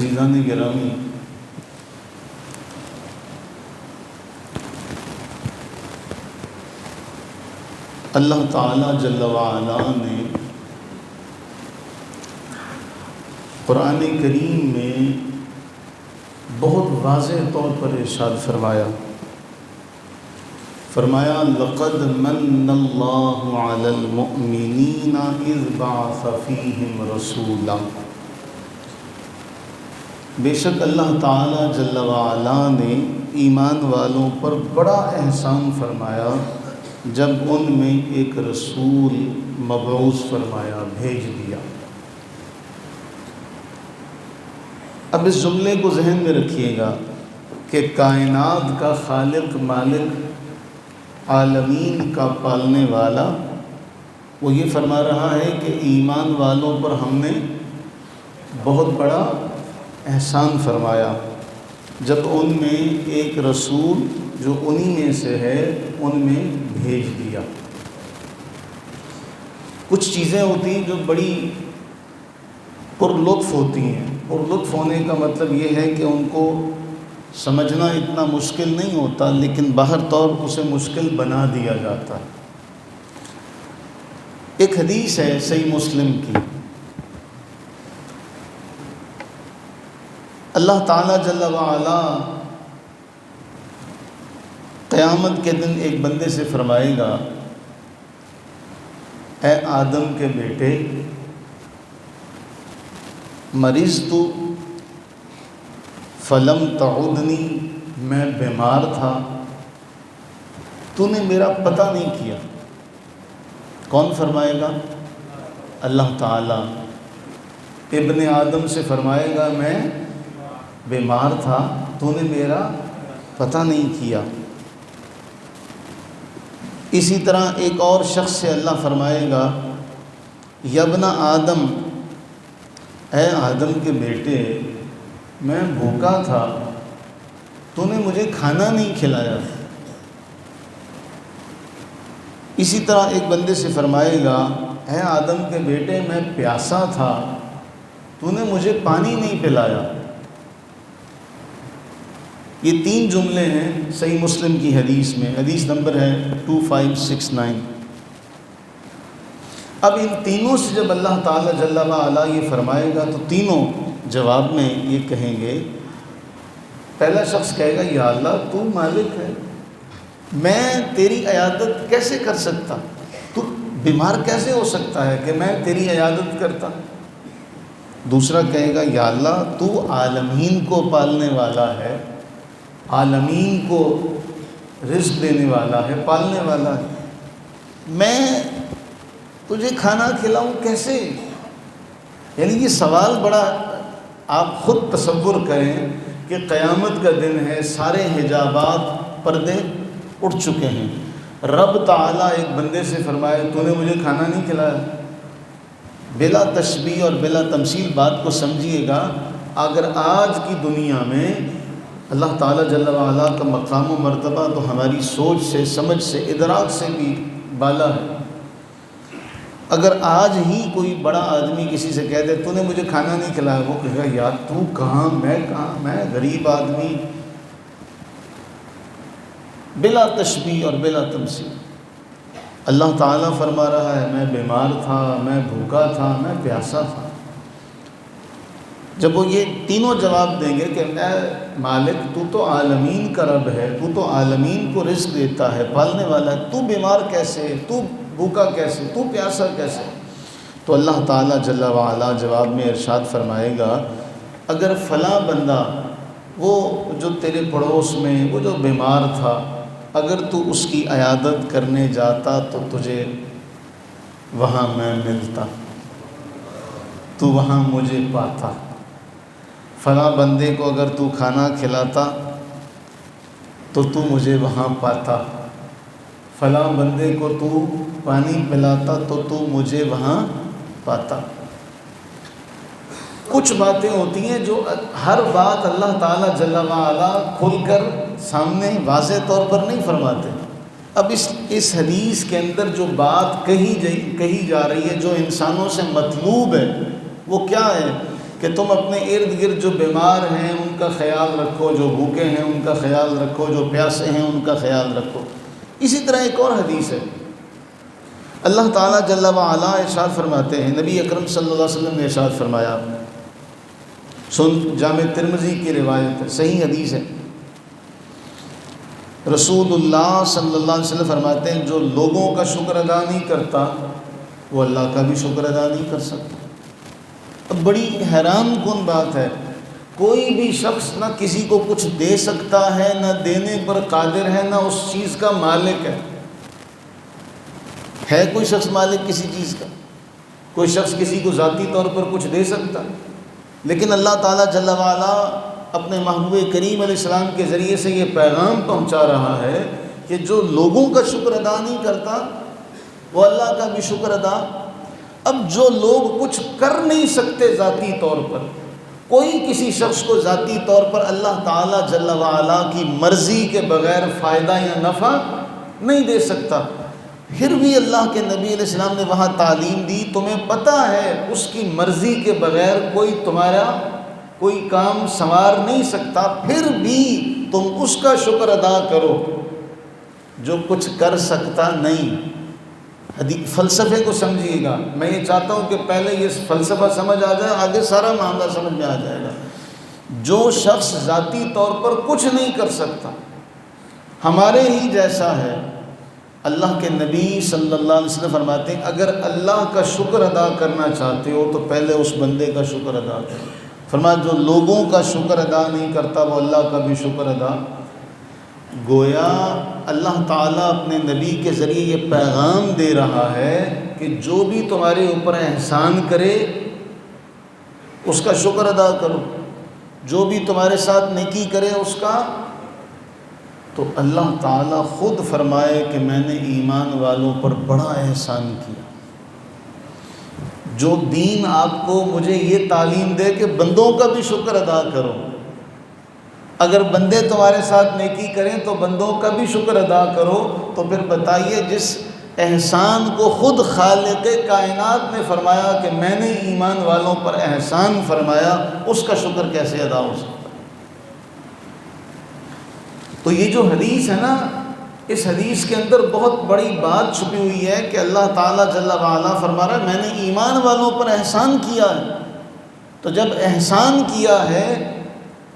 عزیزان گرامی، اللہ تعالیٰ جل وعلا نے قرآن کریم میں بہت واضح طور پر ارشاد فرمایا لقد من اللہ علی المؤمنین اذ بعث فیہم رسولا، بے شک اللہ تعالیٰ جل وعلا نے ایمان والوں پر بڑا احسان فرمایا جب ان میں ایک رسول مبعوث فرمایا، بھیج دیا۔ اب اس جملے کو ذہن میں رکھیے گا کہ کائنات کا خالق، مالک، عالمین کا پالنے والا وہ یہ فرما رہا ہے کہ ایمان والوں پر ہم نے بہت بڑا احسان فرمایا جب ان میں ایک رسول جو انہی میں سے ہے ان میں بھیج دیا۔ کچھ چیزیں ہوتی ہیں جو بڑی پر لطف ہوتی ہیں۔ پر لطف ہونے کا مطلب یہ ہے کہ ان کو سمجھنا اتنا مشکل نہیں ہوتا، لیکن باہر طور اسے مشکل بنا دیا جاتا ہے۔ ایک حدیث ہے صحیح مسلم کی، اللہ تعالیٰ جل وعلا قیامت کے دن ایک بندے سے فرمائے گا، اے آدم کے بیٹے، مرضت فلم تعدنی، میں بیمار تھا تو نے میرا پتہ نہیں کیا۔ کون فرمائے گا؟ اللہ تعالیٰ ابن آدم سے فرمائے گا میں بیمار تھا تو نے میرا پتہ نہیں کیا۔ اسی طرح ایک اور شخص سے اللہ فرمائے گا، یا ابن آدم، اے آدم کے بیٹے، میں بھوکا تھا تو نے مجھے کھانا نہیں کھلایا۔ اسی طرح ایک بندے سے فرمائے گا، اے آدم کے بیٹے، میں پیاسا تھا تو نے مجھے پانی نہیں پلایا۔ یہ 3 جملے ہیں صحیح مسلم کی حدیث میں، حدیث نمبر ہے 2569۔ اب ان تینوں سے جب اللہ تعالیٰ جل وعلا یہ فرمائے گا تو تینوں جواب میں یہ کہیں گے، پہلا شخص کہے گا، یا اللہ تو مالک ہے، میں تیری عیادت کیسے کر سکتا؟ تو بیمار کیسے ہو سکتا ہے کہ میں تیری عیادت کرتا؟ دوسرا کہے گا، یا اللہ تو عالمین کو پالنے والا ہے، عالمین کو رزق دینے والا ہے، پالنے والا ہے، میں تجھے کھانا کھلاؤں کیسے؟ یعنی یہ سوال بڑا، آپ خود تصور کریں کہ قیامت کا دن ہے، سارے حجابات، پردے اٹھ چکے ہیں، رب تعالیٰ ایک بندے سے فرمائے تو نے مجھے کھانا نہیں کھلایا۔ بلا تشبیہ اور بلا تمثیل بات کو سمجھیے گا، اگر آج کی دنیا میں اللہ تعالیٰ جل وعلا کا مقام و مرتبہ تو ہماری سوچ سے، سمجھ سے، ادراک سے بھی بالا ہے، اگر آج ہی کوئی بڑا آدمی کسی سے کہہ دے تو نے مجھے کھانا نہیں کھلایا، وہ کہے گا یار تو کہاں، میں کہاں، میں غریب آدمی۔ بلا تشبیہ اور بلا تمثیل اللہ تعالیٰ فرما رہا ہے، میں بیمار تھا، میں بھوکا تھا، میں پیاسا تھا۔ جب وہ یہ تینوں جواب دیں گے کہ اے مالک تو عالمین کا رب ہے، تو عالمین کو رزق دیتا ہے، پالنے والا ہے، تو بیمار کیسے، تو بھوکا کیسے، تو پیاسا کیسے؟ تو اللہ تعالیٰ جل وعلا جواب میں ارشاد فرمائے گا، اگر فلاں بندہ، وہ جو تیرے پڑوس میں وہ جو بیمار تھا، اگر تو اس کی عیادت کرنے جاتا تو تجھے وہاں میں ملتا، تو وہاں مجھے پاتا۔ فلاں بندے کو اگر تو کھانا کھلاتا تو مجھے وہاں پاتا، فلاں بندے کو تو پانی پلاتا تو مجھے وہاں پاتا۔ کچھ باتیں ہوتی ہیں جو ہر بات اللہ تعالیٰ جل وعلا کھل کر سامنے واضح طور پر نہیں فرماتے۔ اب اس حدیث کے اندر جو بات کہی جا رہی ہے، جو انسانوں سے مطلوب ہے، وہ کیا ہے کہ تم اپنے ارد گرد جو بیمار ہیں ان کا خیال رکھو، جو بھوکے ہیں ان کا خیال رکھو، جو پیاسے ہیں ان کا خیال رکھو۔ اسی طرح ایک اور حدیث ہے، اللہ تعالیٰ جل وعلا ارشاد فرماتے ہیں، نبی اکرم صلی اللہ علیہ وسلم نے ارشاد فرمایا، جامع ترمذی کی روایت ہے، صحیح حدیث ہے، رسول اللہ صلی اللہ علیہ وسلم فرماتے ہیں جو لوگوں کا شکر ادا نہیں کرتا وہ اللہ کا بھی شکر ادا نہیں کر سکتا۔ اب بڑی حیران کن بات ہے، کوئی بھی شخص نہ کسی کو کچھ دے سکتا ہے، نہ دینے پر قادر ہے، نہ اس چیز کا مالک ہے کوئی شخص مالک کسی چیز کا؟ کوئی شخص کسی کو ذاتی طور پر کچھ دے سکتا؟ لیکن اللہ تعالیٰ جل وعلا اپنے محبوب کریم علیہ السلام کے ذریعے سے یہ پیغام پہنچا رہا ہے کہ جو لوگوں کا شکر ادا نہیں کرتا وہ اللہ کا بھی شکر ادا۔ اب جو لوگ کچھ کر نہیں سکتے ذاتی طور پر، کوئی کسی شخص کو ذاتی طور پر اللہ تعالیٰ جل وعلا کی مرضی کے بغیر فائدہ یا نفع نہیں دے سکتا، پھر بھی اللہ کے نبی علیہ السلام نے وہاں تعلیم دی، تمہیں پتہ ہے اس کی مرضی کے بغیر کوئی تمہارا کوئی کام سنوار نہیں سکتا، پھر بھی تم اس کا شکر ادا کرو جو کچھ کر سکتا نہیں۔ فلسفے کو سمجھیے گا، میں یہ چاہتا ہوں کہ پہلے یہ فلسفہ سمجھ آ جائے، آگے سارا معاملہ سمجھ میں آ جائے گا۔ جو شخص ذاتی طور پر کچھ نہیں کر سکتا، ہمارے ہی جیسا ہے، اللہ کے نبی صلی اللہ علیہ وسلم فرماتے ہیں اگر اللہ کا شکر ادا کرنا چاہتے ہو تو پہلے اس بندے کا شکر ادا کرو۔ فرمایا جو لوگوں کا شکر ادا نہیں کرتا وہ اللہ کا بھی شکر ادا۔ گویا اللہ تعالیٰ اپنے نبی کے ذریعے یہ پیغام دے رہا ہے کہ جو بھی تمہارے اوپر احسان کرے اس کا شکر ادا کرو، جو بھی تمہارے ساتھ نیکی کرے اس کا۔ تو اللہ تعالیٰ خود فرمائے کہ میں نے ایمان والوں پر بڑا احسان کیا۔ جو دین آپ کو مجھے یہ تعلیم دے کہ بندوں کا بھی شکر ادا کرو، اگر بندے تمہارے ساتھ نیکی کریں تو بندوں کا بھی شکر ادا کرو، تو پھر بتائیے جس احسان کو خود خالق کائنات نے فرمایا کہ میں نے ایمان والوں پر احسان فرمایا، اس کا شکر کیسے ادا ہو سکتا؟ تو یہ جو حدیث ہے نا، اس حدیث کے اندر بہت بڑی بات چھپی ہوئی ہے کہ اللہ تعالیٰ جل وعلا فرما رہا ہے میں نے ایمان والوں پر احسان کیا ہے۔ تو جب احسان کیا ہے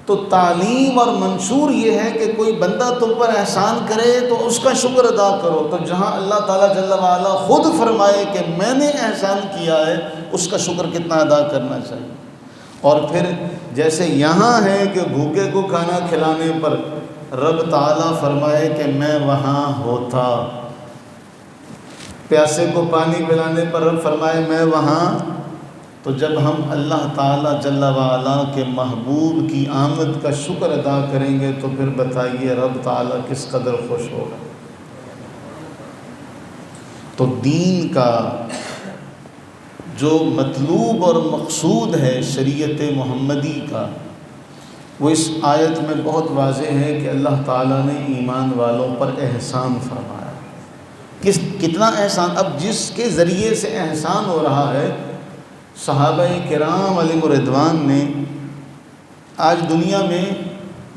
تو تعلیم اور منشور یہ ہے کہ کوئی بندہ تم پر احسان کرے تو اس کا شکر ادا کرو۔ تو جہاں اللہ تعالیٰ جل وعلا خود فرمائے کہ میں نے احسان کیا ہے، اس کا شکر کتنا ادا کرنا چاہیے۔ اور پھر جیسے یہاں ہے کہ بھوکے کو کھانا کھلانے پر رب تعالیٰ فرمائے کہ میں وہاں ہوتا، پیاسے کو پانی پلانے پر رب فرمائے میں وہاں، تو جب ہم اللہ تعالیٰ جل وعلا کے محبوب کی آمد کا شکر ادا کریں گے تو پھر بتائیے رب تعالیٰ کس قدر خوش ہوگا۔ تو دین کا جو مطلوب اور مقصود ہے شریعت محمدی کا، وہ اس آیت میں بہت واضح ہے کہ اللہ تعالیٰ نے ایمان والوں پر احسان فرمایا۔ کتنا احسان؟ اب جس کے ذریعے سے احسان ہو رہا ہے، صحابہ کرام علیہم الرضوان نے، آج دنیا میں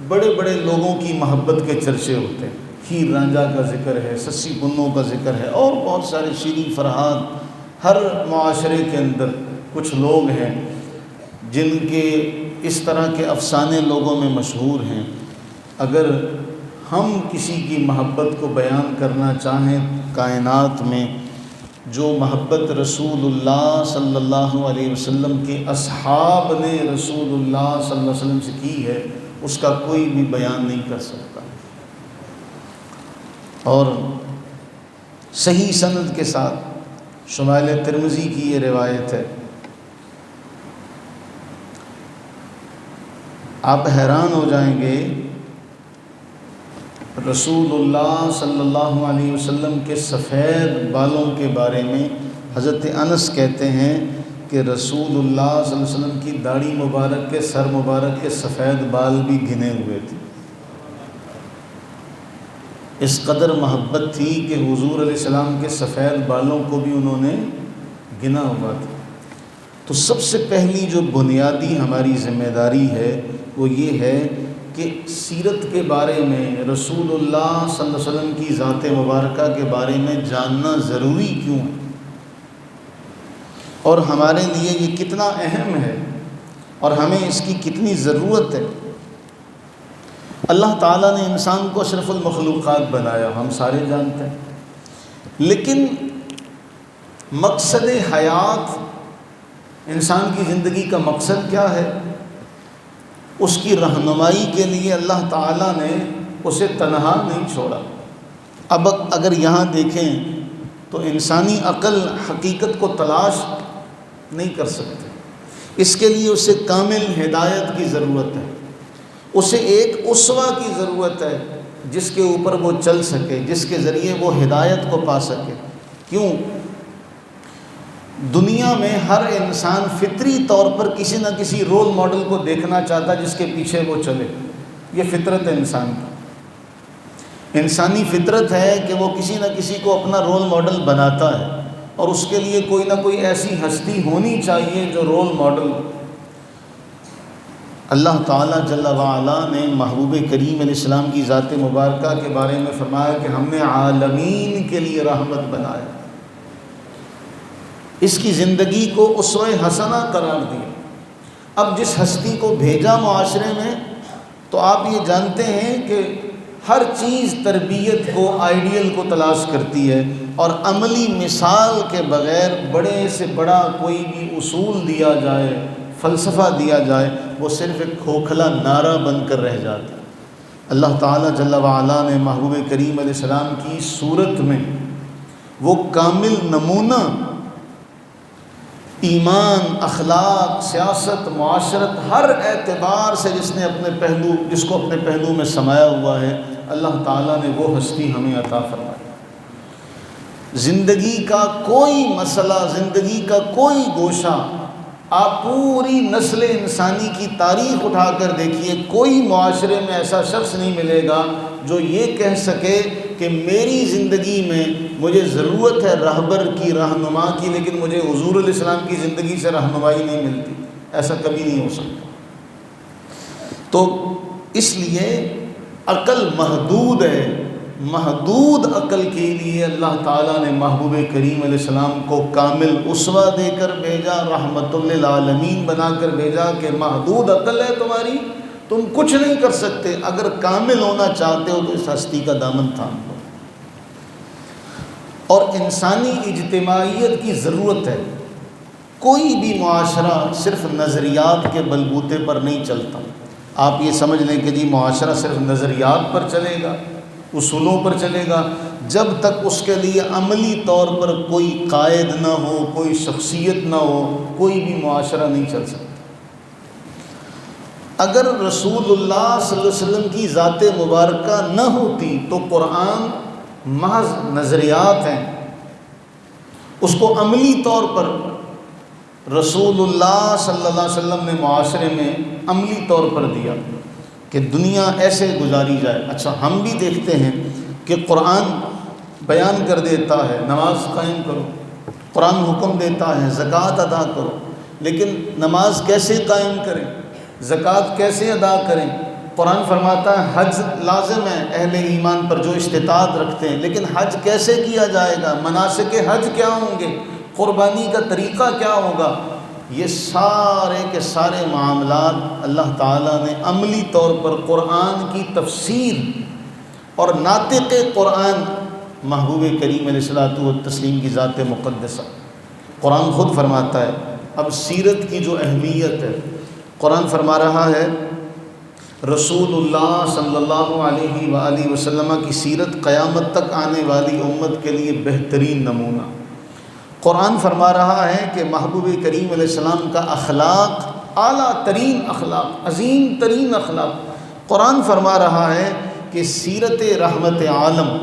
بڑے بڑے لوگوں کی محبت کے چرچے ہوتے ہیں، ہیر رانجھا کا ذکر ہے، سسی پنوں کا ذکر ہے، اور بہت سارے شیریں فرحات۔ ہر معاشرے کے اندر کچھ لوگ ہیں جن کے اس طرح کے افسانے لوگوں میں مشہور ہیں۔ اگر ہم کسی کی محبت کو بیان کرنا چاہیں کائنات میں، جو محبت رسول اللہ صلی اللہ علیہ وسلم کے اصحاب نے رسول اللہ صلی اللہ علیہ وسلم سے کی ہے، اس کا کوئی بھی بیان نہیں کر سکتا۔ اور صحیح سند کے ساتھ شمائل ترمذی کی یہ روایت ہے، آپ حیران ہو جائیں گے، رسول اللہ صلی اللہ علیہ وسلم کے سفید بالوں کے بارے میں حضرت انس کہتے ہیں کہ رسول اللہ صلی اللہ علیہ وسلم کی داڑھی مبارک کے سر مبارک کے سفید بال بھی گنے ہوئے تھے۔ اس قدر محبت تھی کہ حضور علیہ السلام کے سفید بالوں کو بھی انہوں نے گنا ہوا تھا۔ تو سب سے پہلی جو بنیادی ہماری ذمہ داری ہے وہ یہ ہے کہ سیرت کے بارے میں، رسول اللہ صلی اللہ علیہ وسلم کی ذات مبارکہ کے بارے میں جاننا ضروری کیوں ہے، اور ہمارے لیے یہ کتنا اہم ہے، اور ہمیں اس کی کتنی ضرورت ہے۔ اللہ تعالیٰ نے انسان کو اشرف المخلوقات بنایا، ہم سارے جانتے ہیں، لیکن مقصد حیات، انسان کی زندگی کا مقصد کیا ہے، اس کی رہنمائی کے لیے اللہ تعالیٰ نے اسے تنہا نہیں چھوڑا۔ اب اگر یہاں دیکھیں تو انسانی عقل حقیقت کو تلاش نہیں کر سکتے، اس کے لیے اسے کامل ہدایت کی ضرورت ہے، اسے ایک اسوہ کی ضرورت ہے جس کے اوپر وہ چل سکے، جس کے ذریعے وہ ہدایت کو پا سکے۔ کیوں؟ دنیا میں ہر انسان فطری طور پر کسی نہ کسی رول ماڈل کو دیکھنا چاہتا ہے جس کے پیچھے وہ چلے، یہ فطرت ہے انسان کی، انسانی فطرت ہے کہ وہ کسی نہ کسی کو اپنا رول ماڈل بناتا ہے، اور اس کے لیے کوئی نہ کوئی ایسی ہستی ہونی چاہیے جو رول ماڈل۔ اللہ تعالیٰ جل وعلا نے محبوب کریم علیہ السلام کی ذات مبارکہ کے بارے میں فرمایا کہ ہم نے عالمین کے لیے رحمت بنایا، اس کی زندگی کو اسوہ حسنہ قرار دیا۔ اب جس ہستی کو بھیجا معاشرے میں، تو آپ یہ جانتے ہیں کہ ہر چیز تربیت کو، آئیڈیل کو تلاش کرتی ہے، اور عملی مثال کے بغیر بڑے سے بڑا کوئی بھی اصول دیا جائے، فلسفہ دیا جائے، وہ صرف ایک کھوکھلا نعرہ بن کر رہ جاتا ہے۔ اللہ تعالیٰ جل وعلا نے محبوب کریم علیہ السلام کی صورت میں وہ کامل نمونہ ایمان، اخلاق، سیاست، معاشرت، ہر اعتبار سے جس کو اپنے پہلو میں سمایا ہوا ہے، اللہ تعالیٰ نے وہ ہستی ہمیں عطا فرمائی۔ زندگی کا کوئی مسئلہ، زندگی کا کوئی گوشہ، آپ پوری نسل انسانی کی تاریخ اٹھا کر دیکھیے، کوئی معاشرے میں ایسا شخص نہیں ملے گا جو یہ کہہ سکے کہ میری زندگی میں مجھے ضرورت ہے رہبر کی، رہنما کی، لیکن مجھے حضور علیہ السلام کی زندگی سے رہنمائی نہیں ملتی، ایسا کبھی نہیں ہو سکتا۔ تو اس لیے عقل محدود ہے، محدود عقل کے لیے اللہ تعالیٰ نے محبوب کریم علیہ السلام کو کامل اسوہ دے کر بھیجا، رحمت للعالمین بنا کر بھیجا کہ محدود عقل ہے تمہاری، تم کچھ نہیں کر سکتے، اگر کامل ہونا چاہتے ہو تو اس ہستی کا دامن تھام لو۔ اور انسانی اجتماعیت کی ضرورت ہے، کوئی بھی معاشرہ صرف نظریات کے بلبوتے پر نہیں چلتا۔ آپ یہ سمجھ لیں کہ جی معاشرہ صرف نظریات پر چلے گا، اصولوں پر چلے گا، جب تک اس کے لیے عملی طور پر کوئی قائد نہ ہو، کوئی شخصیت نہ ہو، کوئی بھی معاشرہ نہیں چل سکتا۔ اگر رسول اللہ صلی اللہ علیہ وسلم کی ذات مبارکہ نہ ہوتی تو قرآن محض نظریات ہیں، اس کو عملی طور پر رسول اللہ صلی اللہ علیہ وسلم نے معاشرے میں عملی طور پر دیا کہ دنیا ایسے گزاری جائے۔ اچھا، ہم بھی دیکھتے ہیں کہ قرآن بیان کر دیتا ہے نماز قائم کرو، قرآن حکم دیتا ہے زکوٰۃ ادا کرو، لیکن نماز کیسے قائم کریں، زکوٰۃ کیسے ادا کریں؟ قرآن فرماتا ہے حج لازم ہے اہل ایمان پر جو استطاعت رکھتے ہیں، لیکن حج کیسے کیا جائے گا، مناسک حج کیا ہوں گے، قربانی کا طریقہ کیا ہوگا؟ یہ سارے کے سارے معاملات اللہ تعالیٰ نے عملی طور پر قرآن کی تفسیر اور ناطق قرآن محبوب کریم علیہ الصلوۃ والتسلیم کی ذات مقدسہ، قرآن خود فرماتا ہے۔ اب سیرت کی جو اہمیت ہے، قرآن فرما رہا ہے رسول اللہ صلی اللہ علیہ وآلہ وسلم کی سیرت قیامت تک آنے والی امت کے لیے بہترین نمونہ۔ قرآن فرما رہا ہے کہ محبوب کریم علیہ السلام کا اخلاق اعلیٰ ترین اخلاق، عظیم ترین اخلاق۔ قرآن فرما رہا ہے کہ سیرت رحمت عالم،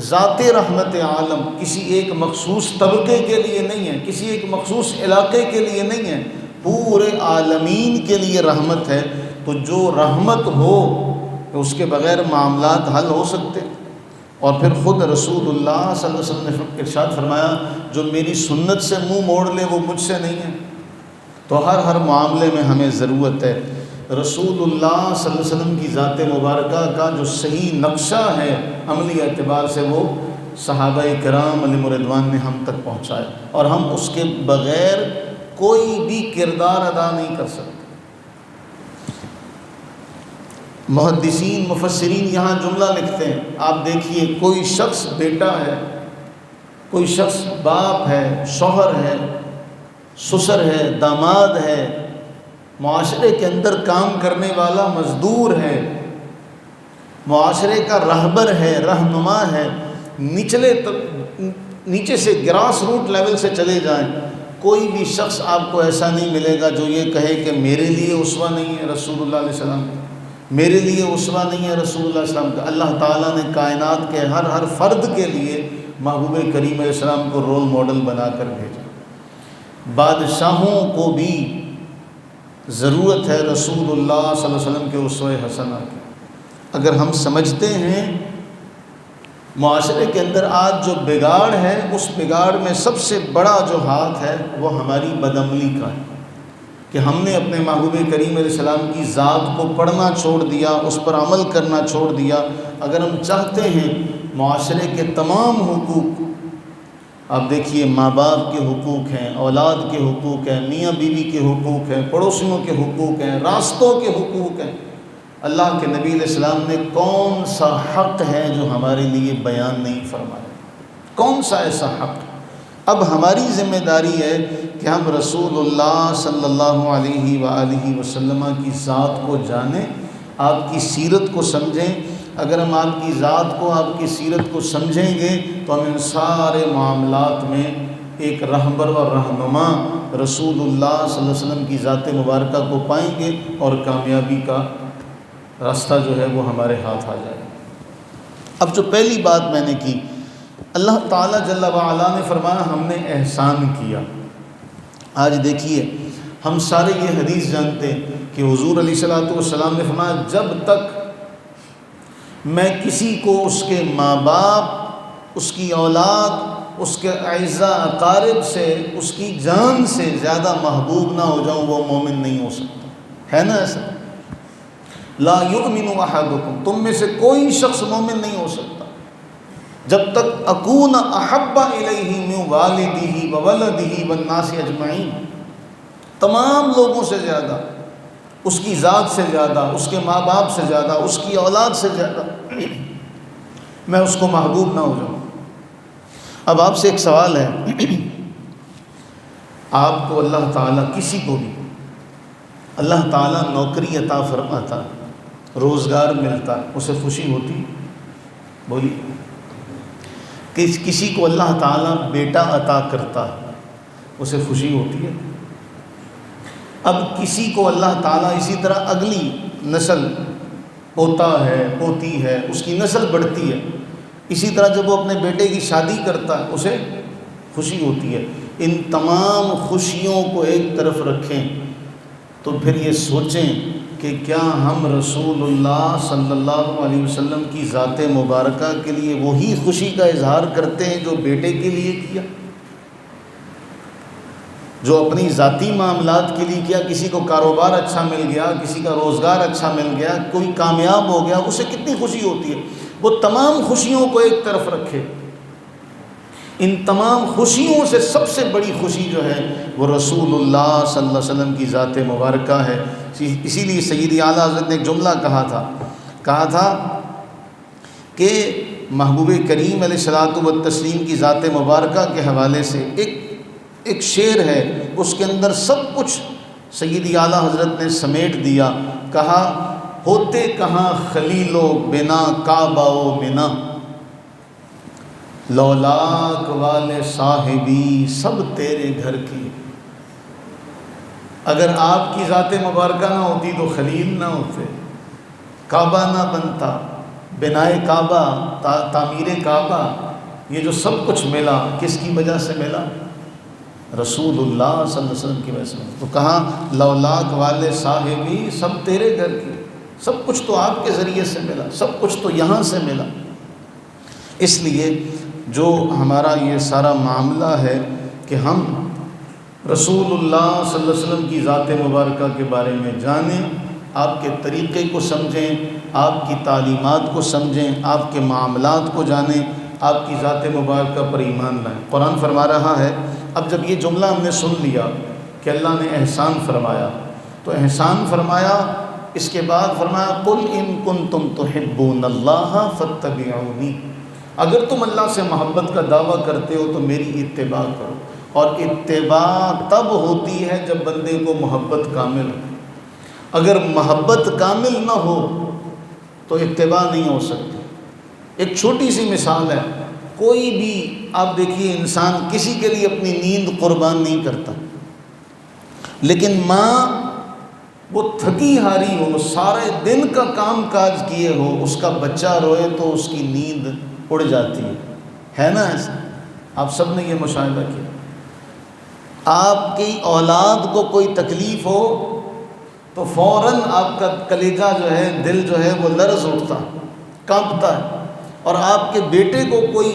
ذات رحمت عالم کسی ایک مخصوص طبقے کے لیے نہیں ہے، کسی ایک مخصوص علاقے کے لیے نہیں ہے، پورے عالمین کے لیے رحمت ہے۔ تو جو رحمت ہو اس کے بغیر معاملات حل ہو سکتے؟ اور پھر خود رسول اللہ صلی اللہ علیہ وسلم نے ارشاد فرمایا جو میری سنت سے منہ موڑ لے وہ مجھ سے نہیں ہے۔ تو ہر معاملے میں ہمیں ضرورت ہے رسول اللہ صلی اللہ علیہ وسلم کی ذات مبارکہ کا جو صحیح نقشہ ہے عملی اعتبار سے، وہ صحابہ کرام علیہم رضوان نے ہم تک پہنچایا، اور ہم اس کے بغیر کوئی بھی کردار ادا نہیں کر سکتے۔ محدثین مفسرین یہاں جملہ لکھتے ہیں، آپ دیکھیے، کوئی شخص بیٹا ہے، کوئی شخص باپ ہے، شوہر ہے، سسر ہے، داماد ہے، معاشرے کے اندر کام کرنے والا مزدور ہے، معاشرے کا رہبر ہے، رہنما ہے، نیچے سے گراس روٹ لیول سے چلے جائیں، کوئی بھی شخص آپ کو ایسا نہیں ملے گا جو یہ کہے کہ میرے لیے اسوہ نہیں ہے رسول اللہ علیہ السلام، میرے لیے اسوہ نہیں ہے رسول اللہ علیہ السلام کا۔ اللہ تعالیٰ نے کائنات کے ہر فرد کے لیے محبوب کریم علیہ السلام کو رول ماڈل بنا کر بھیجا۔ بادشاہوں کو بھی ضرورت ہے رسول اللہ صلی اللہ علیہ وسلم کے اسوہ حسنہ کی۔ اگر ہم سمجھتے ہیں معاشرے کے اندر آج جو بگاڑ ہے، اس بگاڑ میں سب سے بڑا جو ہاتھ ہے وہ ہماری بدعملی کا ہے کہ ہم نے اپنے محبوب کریم علیہ السلام کی ذات کو پڑھنا چھوڑ دیا، اس پر عمل کرنا چھوڑ دیا۔ اگر ہم چاہتے ہیں معاشرے کے تمام حقوق، آپ دیکھیے ماں باپ کے حقوق ہیں، اولاد کے حقوق ہیں، میاں بیوی کے حقوق ہیں، پڑوسیوں کے حقوق ہیں، راستوں کے حقوق ہیں، اللہ کے نبی علیہ السلام نے کون سا حق ہے جو ہمارے لیے بیان نہیں فرمایا؟ کون سا ایسا حق؟ اب ہماری ذمہ داری ہے کہ ہم رسول اللہ صلی اللہ علیہ وآلہ وسلم کی ذات کو جانیں، آپ کی سیرت کو سمجھیں۔ اگر ہم آپ کی ذات کو، آپ کی سیرت کو سمجھیں گے تو ہم ان سارے معاملات میں ایک رہبر اور رہنما رسول اللہ صلی اللہ علیہ وسلم کی ذات مبارکہ کو پائیں گے، اور کامیابی کا راستہ جو ہے وہ ہمارے ہاتھ آ جائے۔ اب جو پہلی بات میں نے کی، اللہ تعالیٰ جل وعلا نے فرمایا ہم نے احسان کیا۔ آج دیکھیے ہم سارے یہ حدیث جانتے ہیں کہ حضور علیہ الصلوۃ والسلام نے فرمایا جب تک میں کسی کو اس کے ماں باپ، اس کی اولاد، اس کے اعزاء اقارب سے، اس کی جان سے زیادہ محبوب نہ ہو جاؤں، وہ مومن نہیں ہو سکتا۔ ہے نا ایسا؟ لا یؤمن احدکم، تم میں سے کوئی شخص مومن نہیں ہو سکتا جب تک اکون احب الیہ من والدہ وولدہ والناس اجمعین، تمام لوگوں سے زیادہ، اس کی ذات سے زیادہ، اس کے ماں باپ سے زیادہ، اس کی اولاد سے زیادہ میں اس کو محبوب نہ ہو جاؤں۔ اب آپ سے ایک سوال ہے، آپ کو اللہ تعالیٰ، کسی کو بھی اللہ تعالیٰ نوکری عطا فرماتا، روزگار ملتا، اسے خوشی ہوتی؟ بولی۔ کسی کو اللہ تعالیٰ بیٹا عطا کرتا، اسے خوشی ہوتی ہے؟ اب کسی کو اللہ تعالیٰ اسی طرح اگلی نسل، پوتا ہے، پوتی ہے، اس کی نسل بڑھتی ہے، اسی طرح جب وہ اپنے بیٹے کی شادی کرتا ہے اسے خوشی ہوتی ہے۔ ان تمام خوشیوں کو ایک طرف رکھیں تو پھر یہ سوچیں کہ کیا ہم رسول اللہ صلی اللہ علیہ وسلم کی ذات مبارکہ کے لیے وہی خوشی کا اظہار کرتے ہیں جو بیٹے کے لیے کیا، جو اپنی ذاتی معاملات کے لیے کیا؟ کسی کو کاروبار اچھا مل گیا، کسی کا روزگار اچھا مل گیا، کوئی کامیاب ہو گیا، اسے کتنی خوشی ہوتی ہے۔ وہ تمام خوشیوں کو ایک طرف رکھے، ان تمام خوشیوں سے سب سے بڑی خوشی جو ہے وہ رسول اللہ صلی اللہ علیہ وسلم کی ذات مبارکہ ہے۔ اسی لیے سیدی اعلیٰ حضرت نے ایک جملہ کہا تھا کہ محبوب کریم علیہ الصلوۃ والتسلیم کی ذات مبارکہ کے حوالے سے ایک شعر ہے، اس کے اندر سب کچھ سیدی اعلیٰ حضرت نے سمیٹ دیا۔ کہا ہوتے کہاں خلیل و بنا کعبہ و منا، لولاک والے صاحبی سب تیرے گھر کی۔ اگر آپ کی ذات مبارکہ نہ ہوتی تو خلیل نہ ہوتے، کعبہ نہ بنتا، بنائے کعبہ، تعمیر کعبہ، یہ جو سب کچھ ملا کس کی وجہ سے ملا؟ رسول اللہ صلی اللہ علیہ وسلم کی وجہ سے۔ تو کہاں لولاک والے صاحبی سب تیرے گھر کی، سب کچھ تو آپ کے ذریعے سے ملا، سب کچھ تو یہاں سے ملا۔ اس لیے جو ہمارا یہ سارا معاملہ ہے کہ ہم رسول اللہ صلی اللہ علیہ وسلم کی ذات مبارکہ کے بارے میں جانیں، آپ کے طریقے کو سمجھیں، آپ کی تعلیمات کو سمجھیں، آپ کے معاملات کو جانیں، آپ کی ذات مبارکہ پر ایمان لائیں۔ قرآن فرما رہا ہے، اب جب یہ جملہ ہم نے سن لیا کہ اللہ نے احسان فرمایا، تو احسان فرمایا، اس کے بعد فرمایا قُلْ إِن كُنتُمْ تُحِبُّونَ اللَّهَ فَاتَّبِعُونِي، اگر تم اللہ سے محبت کا دعویٰ کرتے ہو تو میری اتباع کرو۔ اور اتباع تب ہوتی ہے جب بندے کو محبت کامل ہو۔ اگر محبت کامل نہ ہو تو اتباع نہیں ہو سکتی۔ ایک چھوٹی سی مثال ہے، کوئی بھی آپ دیکھیے انسان کسی کے لیے اپنی نیند قربان نہیں کرتا، لیکن ماں وہ تھکی ہاری ہو، سارے دن کا کام کاج کیے ہو، اس کا بچہ روئے تو اس کی نیند اڑ جاتی ہے نا ایسا؟ آپ سب نے یہ مشاہدہ کیا۔ آپ کی اولاد کو کوئی تکلیف ہو تو فوراً آپ کا کلیجہ جو ہے، دل جو ہے وہ لرز اٹھتا، کانپتا ہے۔ اور آپ کے بیٹے کو کوئی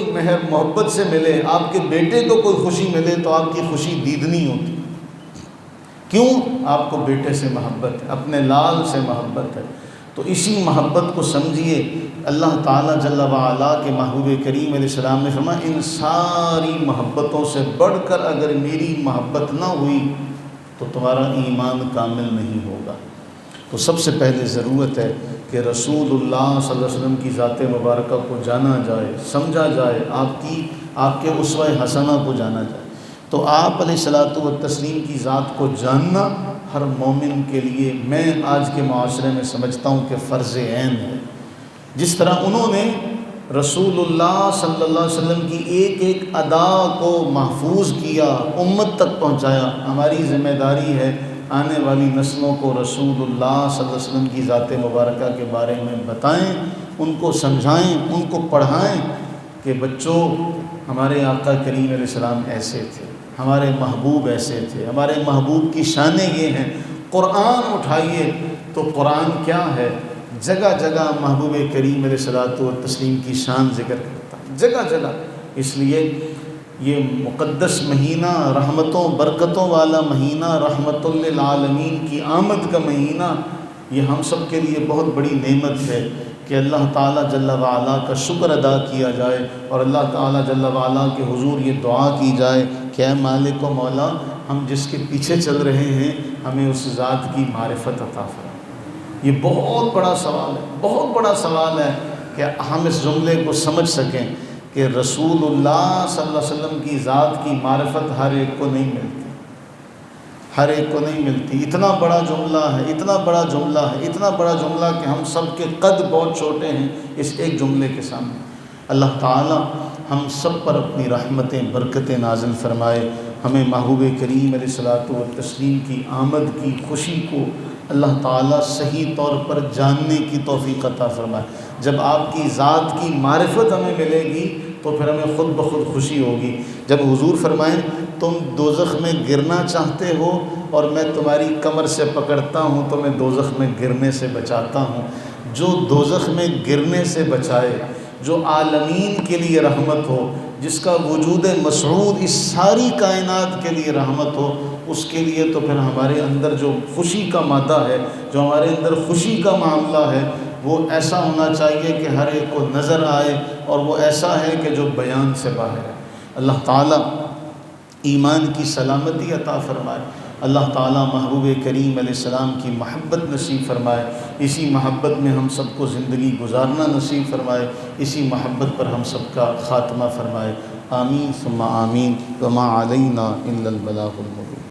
محبت سے ملے، آپ کے بیٹے کو کوئی خوشی ملے تو آپ کی خوشی دیدنی ہوتی۔ کیوں؟ آپ کو بیٹے سے محبت ہے، اپنے لال سے محبت ہے۔ تو اسی محبت کو سمجھیے، اللہ تعالیٰ جل وعلا کے محبوب کریم علیہ السلام نے فرمایا ان ساری محبتوں سے بڑھ کر اگر میری محبت نہ ہوئی تو تمہارا ایمان کامل نہیں ہوگا۔ تو سب سے پہلے ضرورت ہے کہ رسول اللہ صلی اللہ علیہ وسلم کی ذات مبارکہ کو جانا جائے، سمجھا جائے، آپ کے اسوہ حسنہ کو جانا جائے۔ تو آپ علیہ الصلوۃ والتسلیم کی ذات کو جاننا ہر مومن کے لیے، میں آج کے معاشرے میں سمجھتا ہوں کہ فرض عین ہے۔ جس طرح انہوں نے رسول اللہ صلی اللہ علیہ وسلم کی ایک ایک ادا کو محفوظ کیا، امت تک پہنچایا، ہماری ذمہ داری ہے آنے والی نسلوں کو رسول اللہ صلی اللہ علیہ وسلم کی ذات مبارکہ کے بارے میں بتائیں، ان کو سمجھائیں، ان کو پڑھائیں کہ بچوں ہمارے آقا کریم علیہ السلام ایسے تھے، ہمارے محبوب ایسے تھے، ہمارے محبوب کی شانیں یہ ہیں۔ قرآن اٹھائیے تو قرآن کیا ہے؟ جگہ جگہ محبوب کریم علیہ الصلوۃ والتسلیم کی شان ذکر کرتا ہے، جگہ جگہ۔ اس لیے یہ مقدس مہینہ، رحمتوں برکتوں والا مہینہ، رحمت للعالمین کی آمد کا مہینہ، یہ ہم سب کے لیے بہت بڑی نعمت ہے کہ اللہ تعالیٰ جل وعلا کا شکر ادا کیا جائے، اور اللہ تعالیٰ جل وعلا کے حضور یہ دعا کی جائے کہ اے مالک و مولا، ہم جس کے پیچھے چل رہے ہیں ہمیں اس ذات کی معرفت عطا فرما۔ یہ بہت بڑا سوال ہے، بہت بڑا سوال ہے کہ ہم اس جملے کو سمجھ سکیں کہ رسول اللہ صلی اللہ علیہ وسلم کی ذات کی معرفت ہر ایک کو نہیں ملتی، ہر ایک کو نہیں ملتی۔ اتنا بڑا جملہ ہے، اتنا بڑا جملہ ہے، اتنا بڑا جملہ کہ ہم سب کے قد بہت چھوٹے ہیں اس ایک جملے کے سامنے۔ اللہ تعالیٰ ہم سب پر اپنی رحمتیں برکتیں نازل فرمائے، ہمیں محبوب کریم علیہ الصلوۃ والتسلیم کی آمد کی خوشی کو اللہ تعالیٰ صحیح طور پر جاننے کی توفیق عطا فرمائے۔ جب آپ کی ذات کی معرفت ہمیں ملے گی تو پھر ہمیں خود بخود خوشی ہوگی۔ جب حضور فرمائیں تم دوزخ میں گرنا چاہتے ہو اور میں تمہاری کمر سے پکڑتا ہوں تو میں دوزخ میں گرنے سے بچاتا ہوں، جو دوزخ میں گرنے سے بچائے، جو عالمین کے لیے رحمت ہو، جس کا وجود مسعود اس ساری کائنات کے لیے رحمت ہو، اس کے لیے تو پھر ہمارے اندر جو خوشی کا مادہ ہے، جو ہمارے اندر خوشی کا معاملہ ہے، وہ ایسا ہونا چاہیے کہ ہر ایک کو نظر آئے، اور وہ ایسا ہے کہ جو بیان سے باہر ہے۔ اللہ تعالیٰ ایمان کی سلامتی عطا فرمائے، اللہ تعالیٰ محبوب کریم علیہ السلام کی محبت نصیب فرمائے، اسی محبت میں ہم سب کو زندگی گزارنا نصیب فرمائے، اسی محبت پر ہم سب کا خاتمہ فرمائے۔ آمین ثم آمین، وما علینا الا البلاغ المبین۔